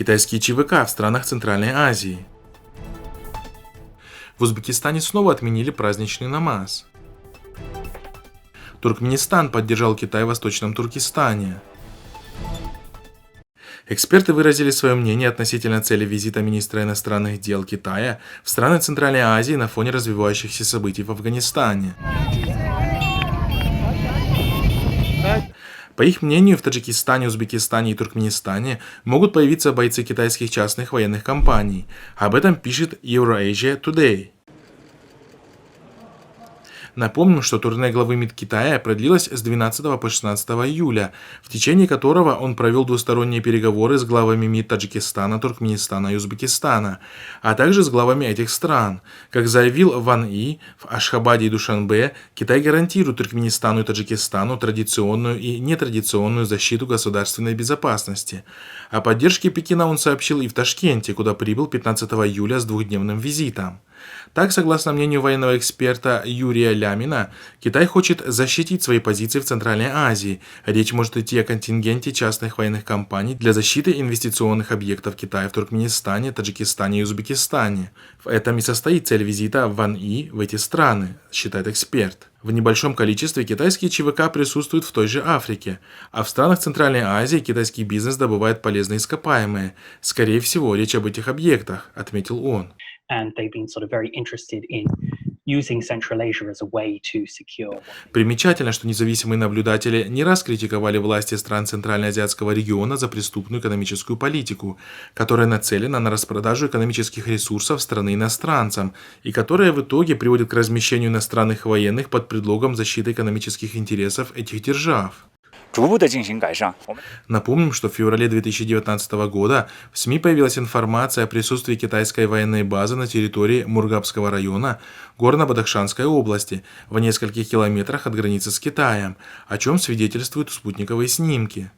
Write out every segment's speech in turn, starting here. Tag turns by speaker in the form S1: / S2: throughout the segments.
S1: Китайские ЧВК в странах Центральной Азии. В Узбекистане снова отменили праздничный намаз. Туркменистан поддержал Китай в Восточном Туркестане. Эксперты выразили свое мнение относительно цели визита министра иностранных дел Китая в страны Центральной Азии на фоне развивающихся событий в Афганистане. По их мнению, в Таджикистане, Узбекистане и Туркменистане могут появиться бойцы китайских частных военных компаний. Об этом пишет Eurasia Today. Напомним, что турне главы МИД Китая продлилось с 12 по 16 июля, в течение которого он провел двусторонние переговоры с главами МИД Таджикистана, Туркменистана и Узбекистана, а также с главами этих стран. Как заявил Ван И, в Ашхабаде и Душанбе Китай гарантирует Туркменистану и Таджикистану традиционную и нетрадиционную защиту государственной безопасности. О поддержке Пекина он сообщил и в Ташкенте, куда прибыл 15 июля с двухдневным визитом. Так, согласно мнению военного эксперта Юрия Лямина, Китай хочет защитить свои позиции в Центральной Азии. Речь может идти о контингенте частных военных компаний для защиты инвестиционных объектов Китая в Туркменистане, Таджикистане и Узбекистане. В этом и состоит цель визита Ван И в эти страны, считает эксперт. В небольшом количестве китайские ЧВК присутствуют в той же Африке, а в странах Центральной Азии китайский бизнес добывает полезные ископаемые. Скорее всего, речь об этих объектах, отметил он. Примечательно, что независимые наблюдатели не раз критиковали власти стран Центральноазиатского региона за преступную экономическую политику, которая нацелена на распродажу экономических ресурсов страны иностранцам и которая в итоге приводит к размещению иностранных военных под предлогом защиты экономических интересов этих держав. Напомним, что в феврале 2019 года в СМИ появилась информация о присутствии китайской военной базы на территории Мургабского района Горно-Бадахшанской области в нескольких километрах от границы с Китаем, о чем свидетельствуют спутниковые снимки.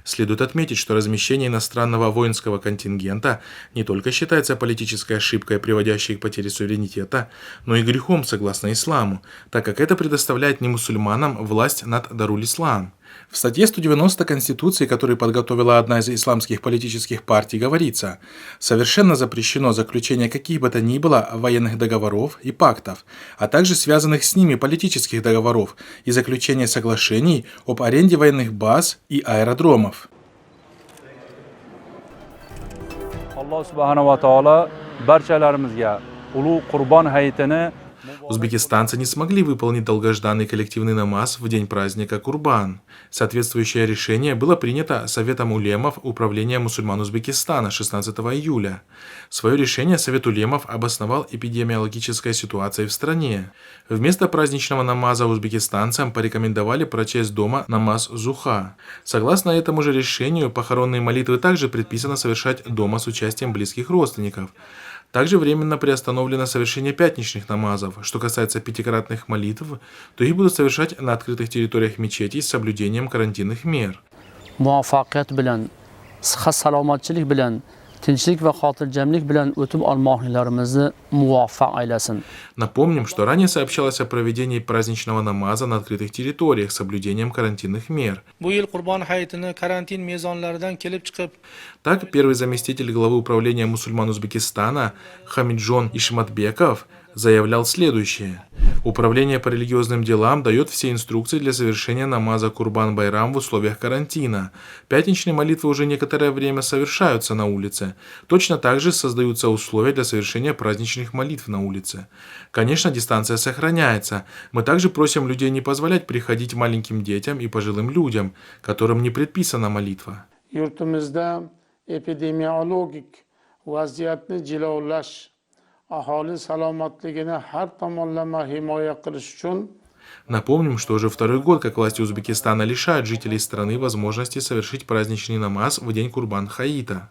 S1: Следует отметить, что размещение иностранного воинского контингента не только считается политической ошибкой, приводящей к потере суверенитета, но и грехом согласно исламу, так как это предоставляет немусульманам власть над Даруль-Ислам. В статье 190 Конституции, которую подготовила одна из исламских политических партий, говорится: совершенно запрещено заключение каких бы то ни было военных договоров и пактов, а также связанных с ними политических договоров и заключение соглашений об аренде военных баз и аэродромов.
S2: Аллах Субхану ва Тааля барчаларымызга улуу Курбан hayitini.
S1: Узбекистанцы не смогли выполнить долгожданный коллективный намаз в день праздника Курбан. Соответствующее решение было принято Советом улемов Управления мусульман Узбекистана 16 июля. Свое решение Совет улемов обосновал эпидемиологической ситуацией в стране. Вместо праздничного намаза узбекистанцам порекомендовали прочесть дома намаз Зуха. Согласно этому же решению, похоронные молитвы также предписано совершать дома с участием близких родственников. Также временно приостановлено совершение пятничных намазов. Что касается пятикратных молитв, то их будут совершать на открытых территориях мечетей с соблюдением карантинных мер. Напомним, что ранее сообщалось о проведении праздничного намаза на открытых территориях с соблюдением карантинных мер. Так, первый заместитель главы управления мусульман Узбекистана Хамиджон Ишматбеков заявлял следующее. Управление по религиозным делам дает все инструкции для совершения намаза Курбан-Байрам в условиях карантина. Пятничные молитвы уже некоторое время совершаются на улице. Точно так же создаются условия для совершения праздничных молитв на улице. Конечно, дистанция сохраняется. Мы также просим людей не позволять приходить маленьким детям и пожилым людям, которым не предписана молитва. Напомним, что уже второй год, как власти Узбекистана лишают жителей страны возможности совершить праздничный намаз в день Курбан-Хаита.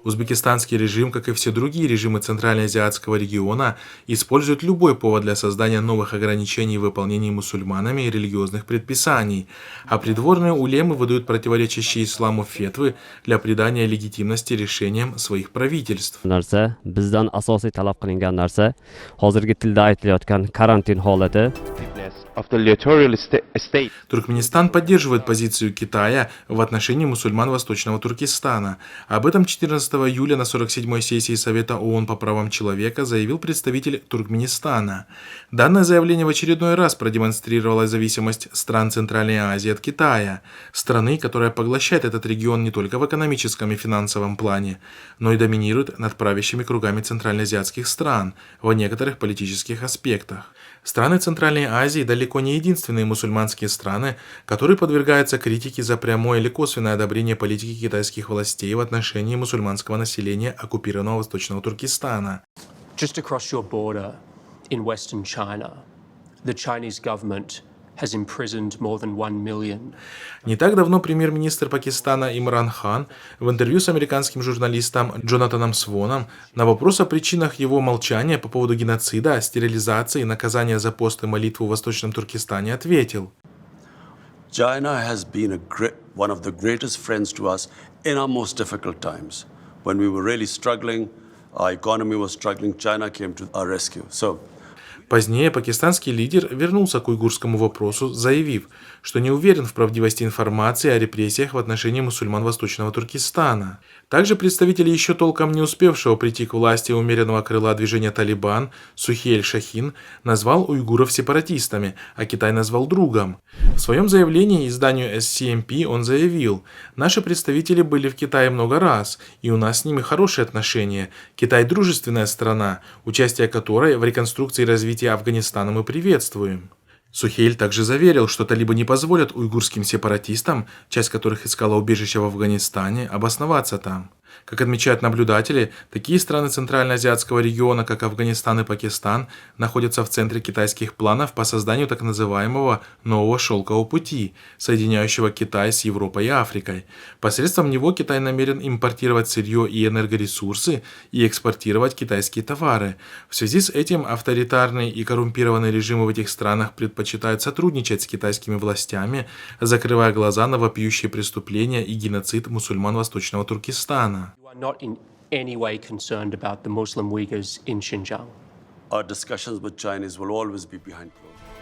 S1: Узбекистанский режим, как и все другие режимы Центральноазиатского региона, использует любой повод для создания новых ограничений в выполнении мусульманами религиозных предписаний, а придворные улемы выдают противоречащие исламу фетвы для придания легитимности решениям своих правительств.
S3: Bizdan asosiy talab qilingan narsa hozirgi tilda aytilayotgan karantin holati. of the territorial state.
S1: Туркменистан поддерживает позицию Китая в отношении мусульман Восточного Туркестана. Об этом 14 июля на 47-й сессии Совета ООН по правам человека заявил представитель Туркменистана. Данное заявление в очередной раз продемонстрировало зависимость стран Центральной Азии от Китая, страны, которая поглощает этот регион не только в экономическом и финансовом плане, но и доминирует над правящими кругами центральноазиатских стран в некоторых политических аспектах. Страны Центральной Азии далеко не единственные мусульманские страны, которые подвергаются критике за прямое или косвенное одобрение политики китайских властей в отношении мусульманского населения оккупированного Восточного Туркестана.
S4: Just across your border in Western China, the Chinese government has imprisoned more than 1 million.
S1: Не так давно премьер-министр Пакистана Имран Хан в интервью с американским журналистом Джонатаном Своном на вопрос о причинах его молчания по поводу геноцида, стерилизации и наказания за пост и молитву в Восточном Туркестане ответил:
S5: China has been one of the greatest friends to us in our most difficult times. When we were really struggling, our economy was struggling, China came to our rescue.
S1: Позднее пакистанский лидер вернулся к уйгурскому вопросу, заявив, что не уверен в правдивости информации о репрессиях в отношении мусульман Восточного Туркестана. Также представитель еще толком не успевшего прийти к власти умеренного крыла движения «Талибан» Сухейль Шахин назвал уйгуров сепаратистами, а Китай назвал другом. В своем заявлении изданию SCMP он заявил: «Наши представители были в Китае много раз, и у нас с ними хорошие отношения. Китай – дружественная страна, участие которой в реконструкции и развитии Афганистана мы приветствуем». Сухейль также заверил, что талибы не позволят уйгурским сепаратистам, часть которых искала убежище в Афганистане, обосноваться там. Как отмечают наблюдатели, такие страны Центральноазиатского региона, как Афганистан и Пакистан, находятся в центре китайских планов по созданию так называемого «нового шелкового пути», соединяющего Китай с Европой и Африкой. Посредством него Китай намерен импортировать сырье и энергоресурсы и экспортировать китайские товары. В связи с этим авторитарные и коррумпированные режимы в этих странах предпочитают сотрудничать с китайскими властями, закрывая глаза на вопиющие преступления и геноцид мусульман Восточного Туркестана.
S4: You are not in any way concerned about the Muslim Uyghurs in Xinjiang.
S5: Our discussions with Chinese will always be behind closed doors.